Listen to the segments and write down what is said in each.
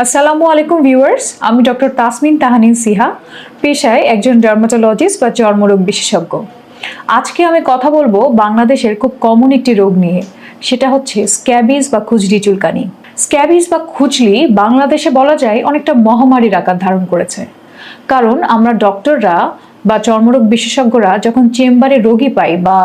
আসসালামু আলাইকুম ভিউয়ার্স, আমি ডক্টর তাসমিন তাহানিন সিহা, পেশায় একজন ডার্মাটোলজিস্ট বা চর্মরোগ বিশেষজ্ঞ। আজকে আমি কথা বলবো বাংলাদেশের খুব কমন একটি রোগ নিয়ে, সেটা হচ্ছে স্ক্যাবিজ বা খুজলি চুলকানি। স্ক্যাবিজ বা খুজলি বাংলাদেশে বলা যায় অনেকটা মহামারীর আকার ধারণ করেছে, কারণ আমরা ডক্টররা বা চর্মরোগ বিশেষজ্ঞরা যখন চেম্বারে রোগী পাই বা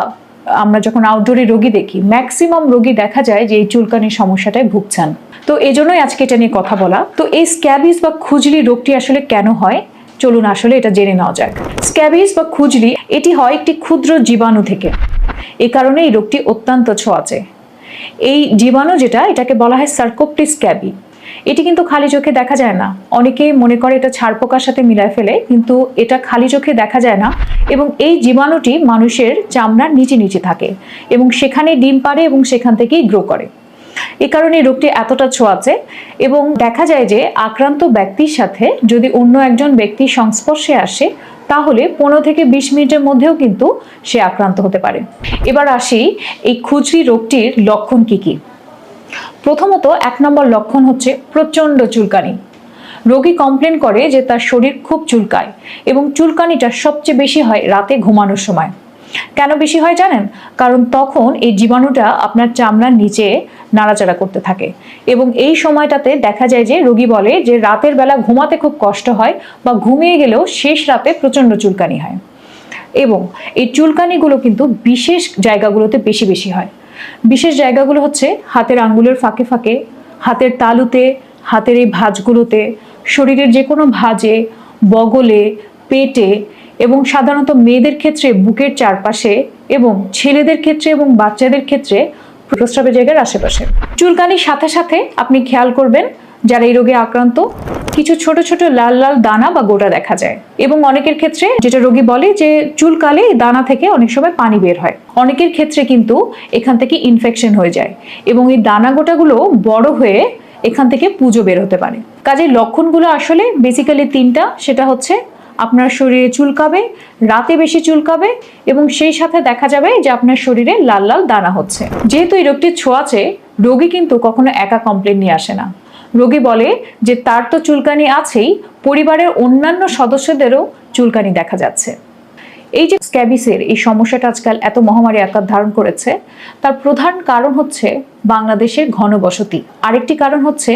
আমরা যখন আউটডোরে রোগী দেখি, ম্যাক্সিমাম রোগী দেখা যায় যে এই চুলকানির সমস্যাটায় ভুগছেন। তো এই জন্যই আজকে এটা নিয়ে কথা বলা। তো এই স্ক্যাবিজ বা খুজলি রোগটি আসলে কেন হয়, চলুন আসলে এটা জেনে নেওয়া যাক। স্ক্যাবিজ বা খুজলি এটি হয় একটি ক্ষুদ্র জীবাণু থেকে। এই কারণে এই রোগটি অত্যন্ত ছোঁয়াচে। এই জীবাণু যেটা, এটাকে বলা হয় সার্কোপ্টিস স্ক্যাবি। এটি কিন্তু খালি চোখে দেখা যায় না। অনেকেই মনে করে এটা ছারপোকার সাথে মিলায় ফেলে, কিন্তু এটা খালি চোখে দেখা যায় না। এবং এই জীবাণুটি মানুষের চামড়ার নিচে নিচে থাকে এবং সেখানে ডিম পাড়ে এবং সেখান থেকেই গ্রো করে। এ কারণে এই রোগটি এতটা ছোঁয়াচে এবং দেখা যায় যে আক্রান্ত ব্যক্তির সাথে যদি অন্য একজন ব্যক্তির সংস্পর্শে আসে, তাহলে 15 থেকে 20 মিনিটের মধ্যেও কিন্তু সে আক্রান্ত হতে পারে। এবার আসি এই খুজলি রোগটির লক্ষণ কি কি। প্রথমত 1 নম্বর লক্ষণ হচ্ছে প্রচণ্ড চুলকানি। রোগী কমপ্লেন করে যে তার শরীর খুব চুলকায় এবং চুলকানিটা সবচেয়ে বেশি হয় রাতে ঘুমানোর সময়। কেন বেশি হয় জানেন? কারণ তখন এই জীবাণুটা আপনার চামড়ার নিচে নাড়াচাড়া করতে থাকে এবং এই সময়টাতে দেখা যায় যে রোগী বলে যে রাতের বেলা ঘুমাতে খুব কষ্ট হয় বা ঘুমিয়ে গেলেও শেষ রাতে প্রচণ্ড চুলকানি হয়। এবং এই চুলকানিগুলো কিন্তু বিশেষ জায়গাগুলোতে বেশি বেশি হয়। বিশেষ জায়গাগুলো হচ্ছে হাতের আঙ্গুলের ফাঁকে ফাঁকে, হাতের তালুতে, হাতের এই ভাঁজগুলোতে, শরীরের যে কোনো ভাঁজে, বগলে, পেটে এবং সাধারণত মেয়েদের ক্ষেত্রে বুকের চারপাশে এবং ছেলেদের ক্ষেত্রে এবং বাচ্চাদের ক্ষেত্রে প্রস্রাবের জায়গার আশেপাশে। চুলকানির সাথে সাথে আপনি খেয়াল করবেন যারা এই রোগে আক্রান্ত, কিছু ছোট ছোট লাল লাল দানা বা গোটা দেখা যায় এবং অনেকের ক্ষেত্রে যেটা রোগী বলে যে চুলকালে দানা থেকে অনেক সময় পানি বের হয়। অনেকের ক্ষেত্রে কিন্তু এখান থেকে ইনফেকশন হয়ে যায় এবং এই দানা গোটাগুলো বড় হয়ে এখান থেকে পুজো বের হতে পারে। কাজের লক্ষণগুলো আসলে বেসিক্যালি 3টা, সেটা হচ্ছে আপনার শরীরে চুলকাবে, রাতে বেশি চুলকাবে এবং সেই সাথে দেখা যাবে যে আপনার শরীরে লাল লাল দানা হচ্ছে। যেহেতু এই রোগটি ছোঁয়াচে, রোগী কিন্তু কখনো একা কমপ্লেন নিয়ে আসে না। রোগী বলে যে তার তো চুলকানি আছেই, পরিবারের অন্যান্য সদস্যদেরও চুলকানি দেখা যাচ্ছে। এই যে স্ক্যাবিসের এই সমস্যাটা আজকাল এত মহামারী আকার ধারণ করেছে, তার প্রধান কারণ হচ্ছে বাংলাদেশের ঘনবসতি। আরেকটি কারণ হচ্ছে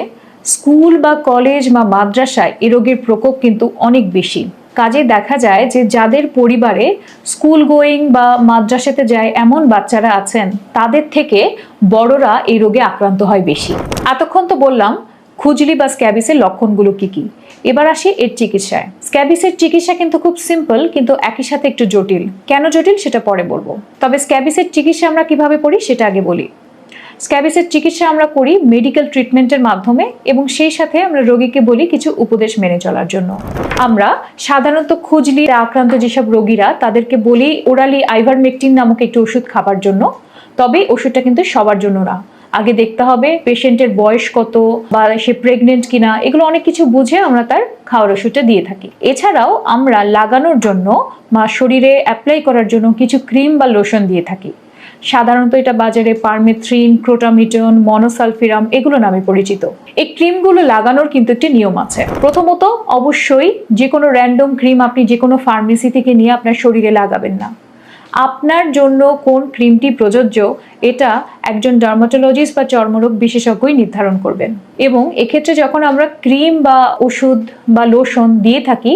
স্কুল বা কলেজ বা মাদ্রাসায় এই রোগের প্রকোপ কিন্তু অনেক বেশি। কাজে দেখা যায় যে যাদের পরিবারে স্কুল গোয়িং বা মাদ্রাসাতে যায় এমন বাচ্চারা আছেন, তাদের থেকে বড়রা এই রোগে আক্রান্ত হয় বেশি। এতক্ষণ তো বললাম খুজলি বা স্ক্যাবিসের লক্ষণগুলো কি কি। এবার আসি এর চিকিৎসায়। স্ক্যাবিসের চিকিৎসা কিন্তু খুব সিম্পল, কিন্তু একই সাথে একটু জটিল। কেন জটিল সেটা পরে বলবো, তবে স্ক্যাবিসের চিকিৎসা আমরা কিভাবে করি সেটা আগে বলি। স্ক্যাবিসের চিকিৎসা আমরা করি মেডিকেল ট্রিটমেন্টের মাধ্যমে এবং সেই সাথে আমরা রোগীকে বলি কিছু উপদেশ মেনে চলার জন্য। আমরা সাধারণত খুজলি আক্রান্ত যেসব রোগীরা, তাদেরকে বলি ওরালি আইভারমেকটিন নামক একটি ওষুধ খাবার জন্য। তবে ওষুধটা কিন্তু সবার জন্য না। আগে দেখতে হবে পেশেন্টের বয়স কত বা সে প্রেগনেন্ট কিনা, এগুলো অনেক কিছু বুঝে আমরা তার খাওয়ার ওষুধটা দিয়ে থাকি। এছাড়াও আমরা লাগানোর জন্য বা শরীরে অ্যাপ্লাই করার জন্য কিছু ক্রিম বা লোশন দিয়ে থাকি। সাধারণত এটা বাজারে পারমেথ্রিন, ক্রোটামিটন, মনোসালফিরাম এগুলো নামে পরিচিত। এই ক্রিমগুলো লাগানোর কিন্তু একটি নিয়ম আছে। প্রথমত অবশ্যই যে কোনো র্যান্ডম ক্রিম আপনি যে কোনো ফার্মেসি থেকে নিয়ে আপনার শরীরে লাগাবেন না। আপনার জন্য কোন ক্রিমটি প্রযোজ্য এটা একজন ডার্মাটোলজিস্ট বা চর্মরোগ বিশেষজ্ঞই নির্ধারণ করবেন। এবং এক্ষেত্রে যখন আমরা ক্রিম বা ওষুধ বা লোশন দিয়ে থাকি,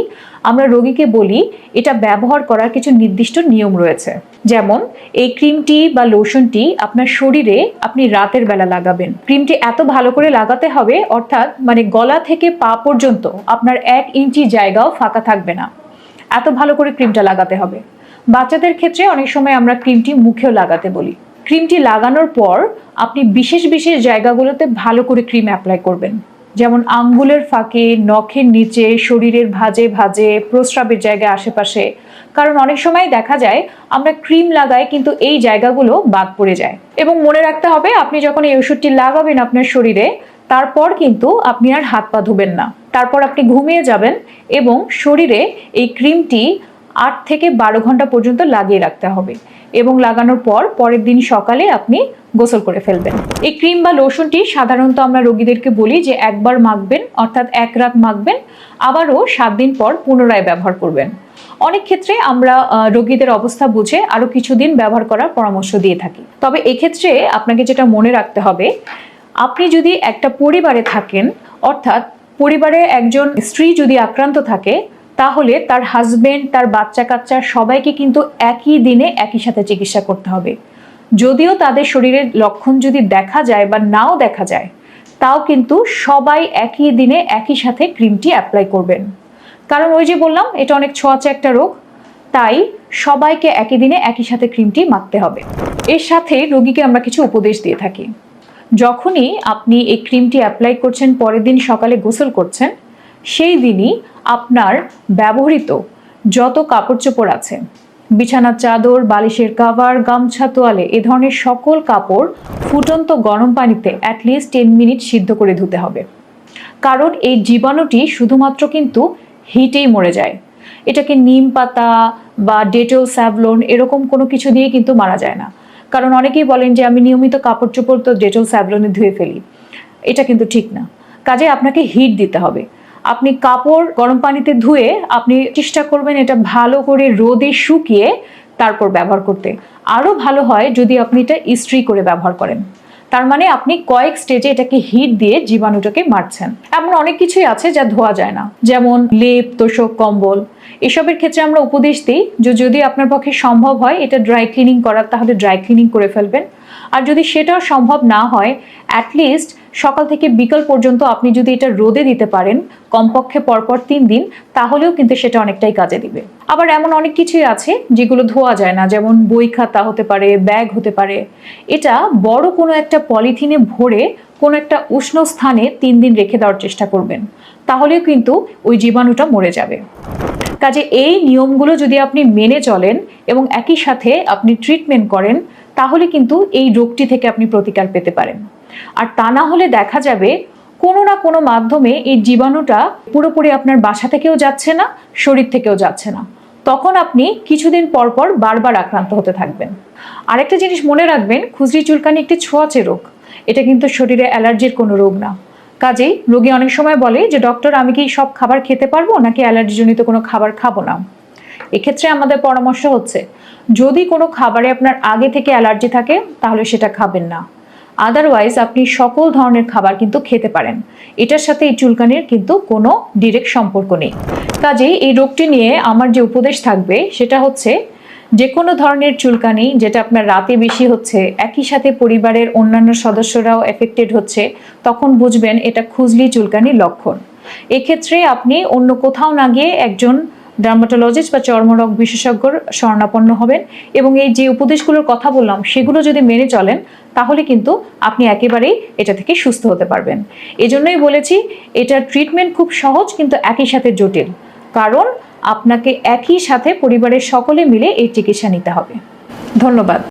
আমরা রোগীকে বলি এটা ব্যবহার করার কিছু নির্দিষ্ট নিয়ম রয়েছে। যেমন এই ক্রিমটি বা লোশনটি আপনার শরীরে আপনি রাতের বেলা লাগাবেন। ক্রিমটি এত ভালো করে লাগাতে হবে, অর্থাৎ মানে গলা থেকে পা পর্যন্ত আপনার 1 ইঞ্চি জায়গাও ফাঁকা থাকবে না, এত ভালো করে ক্রিমটা লাগাতে হবে। বাচ্চাদের ক্ষেত্রে অনেক সময় আমরা ক্রিমটি মুখেও লাগাতে বলি। ক্রিমটি লাগানোর পর আপনি বিশেষ বিশেষ জায়গাগুলোতে ভালো করে ক্রিম অ্যাপ্লাই করবেন, যেমন আঙ্গুলের ফাঁকে, নখের নিচে, শরীরের ভাঁজে ভাঁজে, প্রস্রাবের জায়গায় আশেপাশে। কারণ অনেক সময় দেখা যায় আমরা ক্রিম লাগাই কিন্তু এই জায়গাগুলো বাদ পড়ে যায়। এবং মনে রাখতে হবে আপনি যখন এই ওষুধটি লাগাবেন আপনার শরীরে, তারপর কিন্তু আপনি আর হাত পা ধুবেন না। তারপর আপনি ঘুমিয়ে যাবেন এবং শরীরে এই ক্রিমটি 8 থেকে 12 ঘন্টা পর্যন্ত লাগিয়ে রাখতে হবে এবং লাগানোর পর পরের দিন সকালে আপনি গোসল করে ফেলবেন। এই ক্রিম বা লোশনটি সাধারণত আমরা রোগীদেরকে বলি যে একবার মাখবেন, অর্থাৎ 1 রাত মাখবেন, আবারও 7 দিন পর পুনরায় ব্যবহার করবেন। অনেক ক্ষেত্রে আমরা রোগীদের অবস্থা বুঝে আরো কিছুদিন ব্যবহার করার পরামর্শ দিয়ে থাকি। তবে এক্ষেত্রে আপনাকে যেটা মনে রাখতে হবে, আপনি যদি একটা পরিবারে থাকেন, অর্থাৎ পরিবারে একজন স্ত্রী যদি আক্রান্ত থাকে, তাহলে তার হাজবেন্ড, তার বাচ্চা কাচ্চা সবাইকে কিন্তু একই দিনে একই সাথে চিকিৎসা করতে হবে। যদিও তাদের শরীরের লক্ষণ যদি দেখা যায় বা নাও দেখা যায়, তাও কিন্তু সবাই একই দিনে একই সাথে ক্রিমটি অ্যাপ্লাই করবেন। কারণ ওই যে বললাম, এটা অনেক ছোঁয়াচে একটা রোগ, তাই সবাইকে একই দিনে একই সাথে ক্রিমটি মাখতে হবে। এর সাথে রোগীকে আমরা কিছু উপদেশ দিয়ে থাকি। যখনই আপনি এই ক্রিমটি অ্যাপ্লাই করছেন, পরের দিন সকালে গোসল করছেন, সেই দিনই আপনার ব্যবহৃত যত কাপড় চোপড় আছে, বিছানার চাদর, বালিশের কাভার, গামছা, তোয়ালে, এ ধরনের সকল কাপড় ফুটন্ত গরম পানিতে অ্যাটলিস্ট 10 মিনিট সিদ্ধ করে ধুতে হবে। কারণ এই জীবাণুটি শুধুমাত্র কিন্তু হিটেই মরে যায়। এটাকে নিম পাতা বা ডেটল, স্যাভলন এরকম কোনো কিছু দিয়ে কিন্তু মারা যায় না। কারণ অনেকেই বলেন যে আমি নিয়মিত কাপড় চোপড় তো ডেটল, স্যাভলনে ধুয়ে ফেলি। এটা কিন্তু ঠিক না। কাজে আপনাকে হিট দিতে হবে। আপনি কাপড় গরম পানিতে ধুয়ে আপনি চেষ্টা করবেন এটা ভালো করে রোদে শুকিয়ে তারপর ব্যবহার করতে। আরও ভালো হয় যদি আপনি এটা ইস্ত্রি করে ব্যবহার করেন। তার মানে আপনি কয়েক স্টেজে এটাকে হিট দিয়ে জীবাণুটাকে মারছেন। এমন অনেক কিছুই আছে যা ধোয়া যায় না, যেমন লেপ, তোশক, কম্বল। এসবের ক্ষেত্রে আমরা উপদেশ দিই যে যদি আপনার পক্ষে সম্ভব হয় এটা ড্রাই ক্লিনিং করার, তাহলে ড্রাই ক্লিনিং করে ফেলবেন। আর যদি সেটাও সম্ভব না হয়, অ্যাটলিস্ট সকাল থেকে বিকাল পর্যন্ত আপনি যদি এটা রোদে দিতে পারেন কমপক্ষে পরপর 3 দিন, তাহলেও কিন্তু সেটা অনেকটাই কাজে দিবে। আবার এমন অনেক কিছুই আছে যেগুলো ধোয়া যায় না, যেমন বই খাতা হতে পারে, ব্যাগ হতে পারে। এটা বড় কোনো একটা পলিথিনে ভরে কোনো একটা উষ্ণ স্থানে 3 দিন রেখে দেওয়ার চেষ্টা করবেন, তাহলেও কিন্তু ওই জীবাণুটা মরে যাবে। কাজে এই নিয়মগুলো যদি আপনি মেনে চলেন এবং একই সাথে আপনি ট্রিটমেন্ট করেন, তাহলে কিন্তু এই রোগটি থেকে আপনি প্রতিকার পেতে পারেন। আর তা না হলে দেখা যাবে কোনো না কোনো মাধ্যমে এই জীবাণুটা পুরোপুরি আপনার বাসা থেকেও যাচ্ছে না, শরীর থেকেও যাচ্ছে না। তখন আপনি কিছুদিন পর পর বারবার আক্রান্ত হতে থাকবেন। আরেকটা জিনিস মনে রাখবেন, খুজলি চুলকানি একটি ছোঁয়াচে রোগ। এটা কিন্তু শরীরে অ্যালার্জির কোনো রোগ না। কাজেই রোগী অনেক সময় বলে যে ডক্টর, আমি কি সব খাবার খেতে পারবো নাকি অ্যালার্জিজনিত কোনো খাবার খাবো না? এক্ষেত্রে আমাদের পরামর্শ হচ্ছে, যদি কোনো খাবারে আপনার আগে থেকে অ্যালার্জি থাকে তাহলে সেটা খাবেন না। আদারওয়াইজ আপনি সকল ধরনের খাবার কিন্তু খেতে পারেন। এটার সাথে এই চুলকানির কিন্তু কোনো ডিরেক্ট সম্পর্ক নেই। কাজেই এই রোগটি নিয়ে আমার যে উপদেশ থাকবে সেটা হচ্ছে, যে কোনো ধরনের চুলকানি যেটা আপনার রাতে বেশি হচ্ছে, একই সাথে পরিবারের অন্যান্য সদস্যরাও এফেক্টেড হচ্ছে, তখন বুঝবেন এটা খুজলি চুলকানির লক্ষণ। এক্ষেত্রে আপনি অন্য কোথাও না গিয়ে একজন ডার্মাটোলজিস্ট বা চর্মরোগ বিশেষজ্ঞর শরণাপন্ন হবেন এবং এই যে উপদেশগুলোর কথা বললাম সেগুলো যদি মেনে চলেন, তাহলে কিন্তু আপনি একেবারেই এটা থেকে সুস্থ হতে পারবেন। এজন্যই বলেছি এটার ট্রিটমেন্ট খুব সহজ, কিন্তু একই সাথে জটিল। কারণ আপনাকে একই সাথে পরিবারের সকলে মিলে এই চিকিৎসা নিতে হবে। ধন্যবাদ।